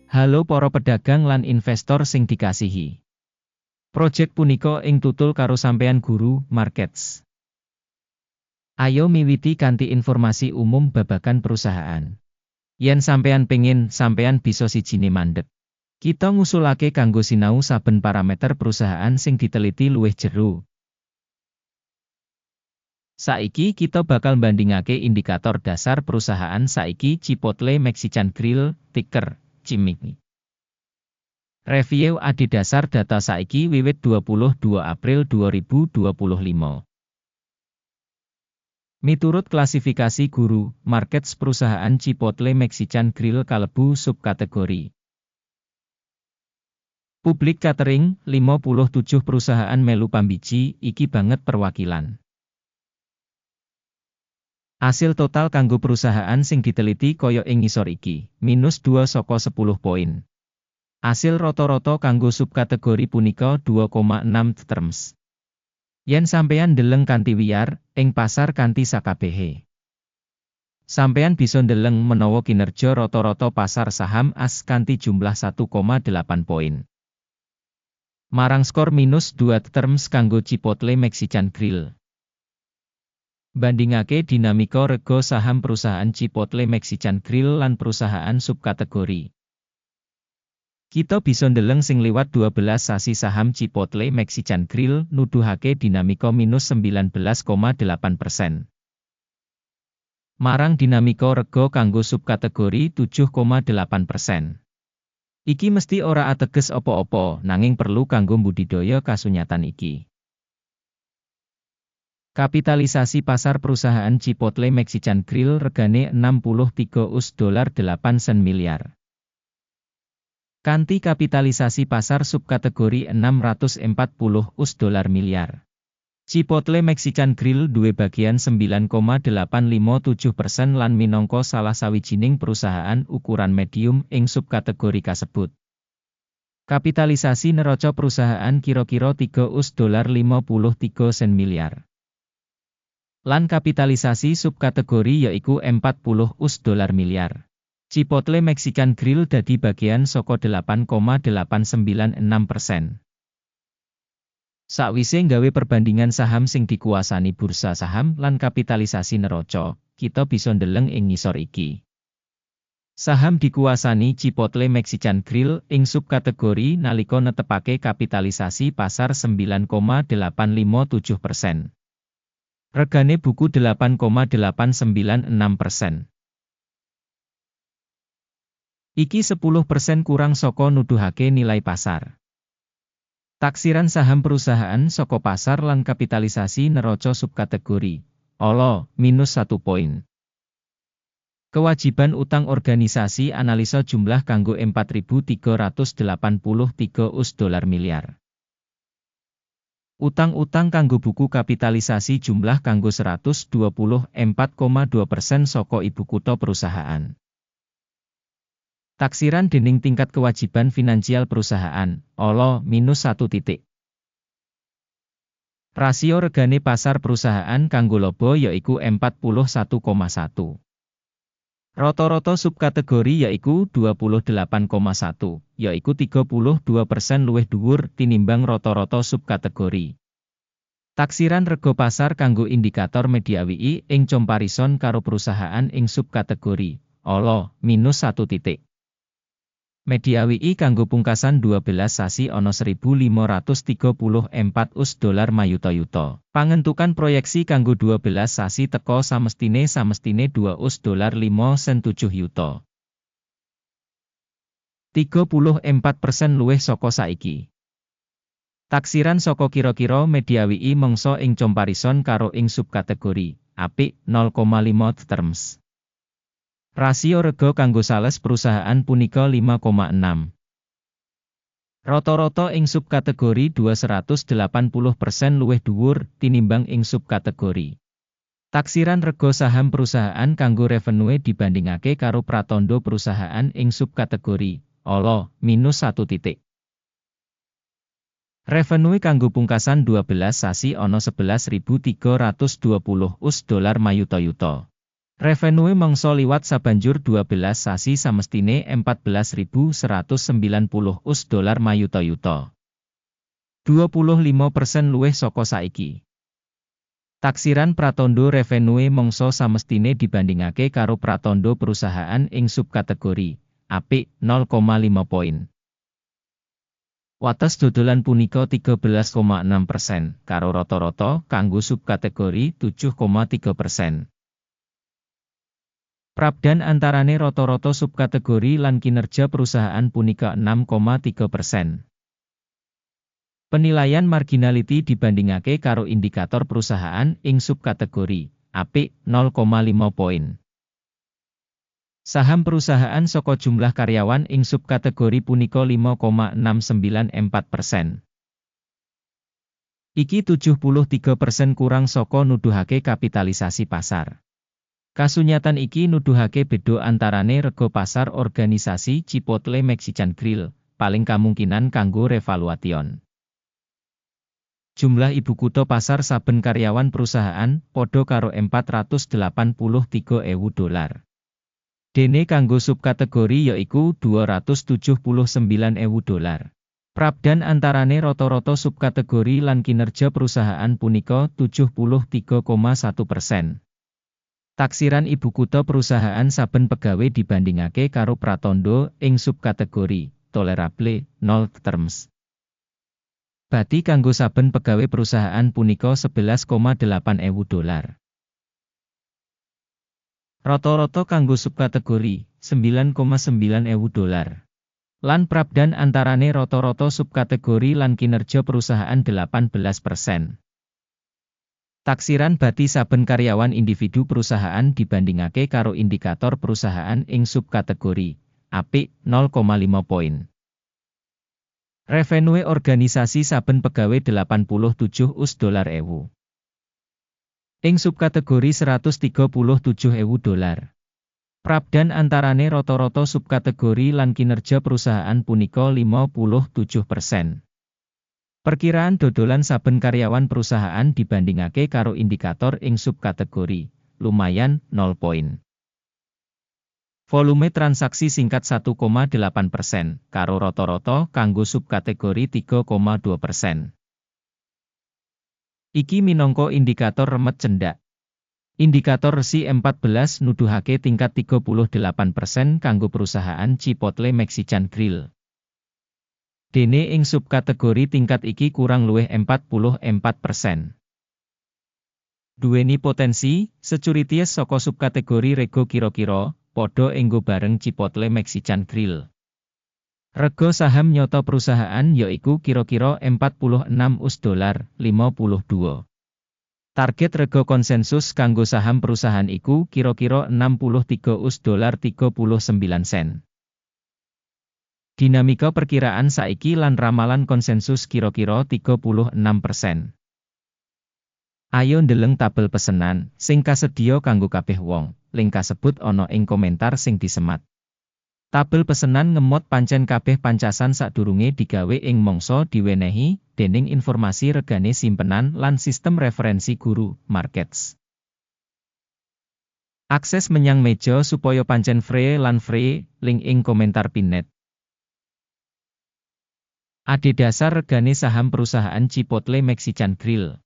Halo para pedagang lan investor sing dikasihi. Project punika ing tutul karo sampeyan guru markets. Ayo miwiti kanthi informasi umum babagan perusahaan. Yen sampeyan pengin, sampeyan bisa sijine mandeg. Kita ngusulake kanggo sinau saben parameter perusahaan sing diteliti luwih jero. Saiki kita bakal bandingake indikator dasar perusahaan saiki Chipotle Mexican Grill, ticker CIMIC. Review adhedhasar data saiki wiwit 22 April 2025. Miturut klasifikasi guru, markets perusahaan Chipotle Mexican Grill kalebu subkategori. Public catering, 57 perusahaan melu pambiji, iki banget perwakilan. Hasil total kanggo perusahaan sing diteliti kaya ing ngisor iki, -2 saka 10 poin. Hasil rata-rata kanggo subkategori punika 2,6 terms. Yen sampeyan ndeleng kanthi wiyar, ing pasar kanthi sakabehe. Sampeyan bisa ndeleng menawa kinerja rata-rata pasar saham AS kanthi jumlah 1,8 poin. Marang skor -2 terms kanggo Chipotle Mexican Grill. Bandingake dinamika rega saham perusahaan Chipotle Mexican Grill lan perusahaan subkategori. Kita bisa ndeleng sing liwat 12 sasi saham Chipotle Mexican Grill nuduhake dinamika -19,8%. Marang dinamika rega kanggo subkategori 7,8%. Iki mesti ora ateges apa-apa, nanging perlu kanggo mbudidaya kasunyatan iki. Kapitalisasi pasar perusahaan Chipotle Mexican Grill regane 63 US$8 miliar. Kanthi kapitalisasi pasar subkategori 640 US$ miliar. Chipotle Mexican Grill duwe bagian 9,857% lan minangka salah sawijining perusahaan ukuran medium ing subkategori kasebut. Kapitalisasi neraca perusahaan kira-kira 3 US$53 miliar. Lan kapitalisasi subkategori yaiku 40 US$ miliar. Chipotle Mexican Grill dadi bagian saka 8,896%. Sakwise nggawe perbandingan saham sing dikuasani bursa saham lan kapitalisasi neraca, kita bisa ndeleng ing ngisor iki. Saham dikuasani Chipotle Mexican Grill ing subkategori nalika netepake kapitalisasi pasar 9,857%. Regane buku 8,896%. Iki 10% kurang saka nuduhake nilai pasar. Taksiran saham perusahaan saka pasar lan kapitalisasi neraca subkategori. Olo, -1 poin. Kewajiban utang organisasi analisa jumlah kanggo 4.383 US$ miliar. Utang-utang kanggo buku kapitalisasi jumlah kanggo 124,2% saka ibu kutha perusahaan. Taksiran dening tingkat kewajiban finansial perusahaan, olo, -1 titik. Rasio regane pasar perusahaan kanggo laba yaiku 41,1. Rata-rata subkategori yaiku 28,1, yaiku 32% luwih dhuwur tinimbang rata-rata subkategori. Taksiran rega pasar kanggo indikator media WI ing comparison karo perusahaan ing subkategori, olo, -1 titik. Media WI kanggo pungkasan 12 sasi ana 1.534 US$ mayuta-yuta. Pangentukan proyeksi kanggo 12 sasi teka samestine 2 US$5,7 yuta. 34% luwih saka saiki. Taksiran saka kira-kira media WI mangsa ing comparison karo ing subkategori, apik 0,5 terms. Rasio rega kanggo sales perusahaan punika 5,6. Rata-rata ing subkategori 280% luwih dhuwur tinimbang ing subkategori. Taksiran rega saham perusahaan kanggo revenue dibandingake karo pratandha perusahaan ing subkategori, olo, -1 titik. Revenue kanggo pungkasan 12 sasi ana 11.320 US$ mayuta-yuta. Revenue mangsa liwat sabanjur 12 sasi samestine 14.190 US$ mayuta-yuta. 25% luwih saka saiki. Taksiran pratandha revenue mangsa samestine dibandingake karo pratandha perusahaan ing subkategori apik 0,5 poin. Wates dodolan punika 13,6%, karo rata-rata kanggo subkategori 7,3%. Prabdan antarane rata-rata subkategori lan kinerja perusahaan punika 6,3%. Penilaian marginality dibandingake karo indikator perusahaan ing subkategori apik 0,5 poin. Saham perusahaan saka jumlah karyawan ing subkategori punika 5,694%. Iki 73% kurang saka nuduhake kapitalisasi pasar. Kasunyatan iki nuduhake beda antarane rega pasar organisasi Chipotle Mexican Grill, paling kamungkinan kanggo revaluation. Jumlah ibu kutha pasar saben karyawan perusahaan padha karo $483.000. Dene kanggo subkategori yaiku $279.000. Prabdan antarane rata-rata subkategori lan kinerja perusahaan punika 73,1%. Taksiran ibu kutha perusahaan saben pegawai dibandingake karo pratandha ing subkategori tolerable 0 terms. Bati kanggo saben pegawai perusahaan punika $11,800. Rata-rata kanggo subkategori $9,900. Lan prabdan antarane rata-rata subkategori lan kinerja perusahaan 18%. Taksiran bati saben karyawan individu perusahaan dibandingake karo indikator perusahaan ing subkategori apik 0,5 poin. Revenue organisasi saben pegawai $87.000. Ing subkategori $137.000. Prabdan antarane rata-rata subkategori lan kinerja perusahaan punika 57%. Perkiraan dodolan saben karyawan perusahaan dibandingake karo indikator ing subkategori lumayan 0 poin. Volume transaksi singkat 1,8%, karo rata-rata kanggo subkategori 3,2%. Iki minangka indikator remet cendak. Indikator resi 14 nuduhake tingkat 38% kanggo perusahaan Chipotle Mexican Grill. Dene ing subkategori tingkat iki kurang luwih 44%. Duweni potensi, securities saka subkategori rego kira-kira padha enggo bareng Chipotle Mexican Grill. Rega saham nyata perusahaan yaiku kira-kira $46.52. Target rega konsensus kanggo saham perusahaan iku kira-kira $63.39. Dinamika perkiraan saiki lan ramalan konsensus kira-kira 36%. Ayo ndeleng tabel pesenan sing kasedhiya kanggo kabeh wong. Link kasebut ana ing komentar sing disemat. Tabel pesenan ngemot pancen kabeh pancasan sadurunge digawe ing mangsa diwenehi dening informasi regane simpenan lan sistem referensi guru markets. Akses menyang meja supaya pancen free lan free, link ing komentar pinned. Adhedhasar regane saham perusahaan Chipotle Mexican Grill.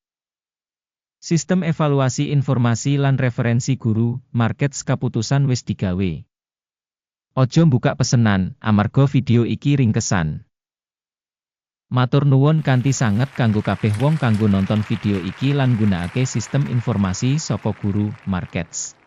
Sistem evaluasi informasi lan referensi guru, markets kaputusan wis digawe. Ojo buka pesenan, amarga video iki ringkesan. Matur nuwun kanthi sanget kanggo kabeh wong kanggo nonton video iki lan gunakake sistem informasi saka guru, markets.